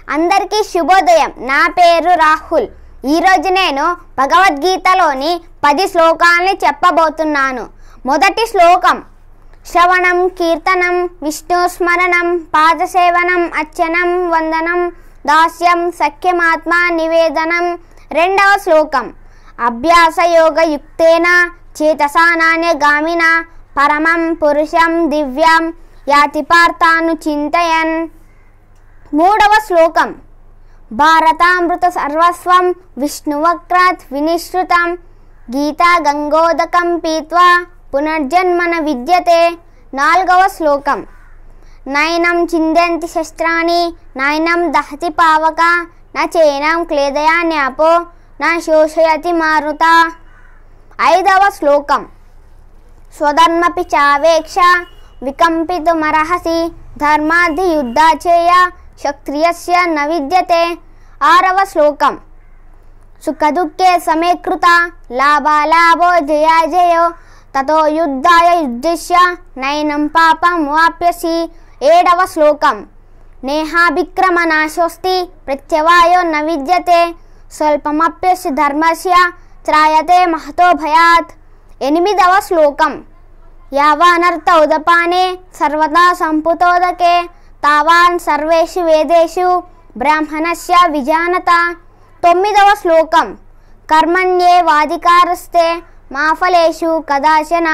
అందరికీ శుభోదయం. నా పేరు రాహుల్. ఈరోజు నేను భగవద్గీతలోని 10 శ్లోకాలని చెప్పబోతున్నాను. మొదటి శ్లోకం: శ్రవణం కీర్తనం విష్ణు స్మరణం పాదసేవనం అర్చనం వందనం దాస్యం సఖ్యమాత్మ నివేదనం. రెండవ శ్లోకం: అభ్యాసయోగయుక్తేన చేతసా నాన్యగామిన పరమం పురుషం దివ్యం యాతి పార్థాను చింతయన్. మూడవ శ్లోకం: భారతామృత సర్వస్వం విష్ణువక్రాత్ వినిశ్రుతం గీతా గంగోదకం పీత్వా పునర్జన్మన విద్యతే. నాలుగవ శ్లోకం: నైనం చింద్యంతి శస్త్రాణి నైనం దహతి పావక నైనం క్లేదయాన్యాపో నా శోషయతి మారుత. ఐదవ శ్లోకం: స్వధర్మపి చావేక్ష వికంపితుమర్హసి ధర్మాధి యుద్ధాచేయ క్షత్రియస్య న విద్యతే. ఆరవ శ్లోకం: సుఖదుఃఖే సమేకృత లాభాలాభో జయాజయో తతో యుద్ధాయ యుద్ధస్య నైనం పాపం వాప్యసి. ఏడవ శ్లోకం: నేహాభిక్రమ నాశోస్తి ప్రత్యవాయో న విద్యతే స్వల్పమప్యస్య ధర్మస్య త్రాయతే మహతో భయాత్. ఎనిమిదవ శ్లోకం: యావానర్థ ఉదపానే సర్వదా సంపుతోదకే తావాన్ సర్వేషు వేదేషు బ్రాహ్మణస్య విజానత. తొమ్మిదవ శ్లోకం: కర్మణ్యేవాధికారస్తే మా ఫలేషు కదాచన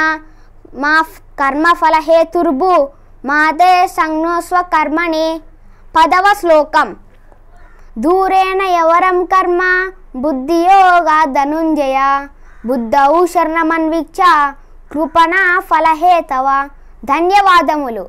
మా కర్మఫలహేతుర్భు మాతే సంజ్ఞోస్వ కర్మణి. పదవ శ్లోకం: దూరేణ యవరం కర్మ బుద్ధియోగా ధనుంజయ బుద్ధౌ శరణమన్విచ్చ కృపణా ఫలహేతవ. ధన్యవాదములు.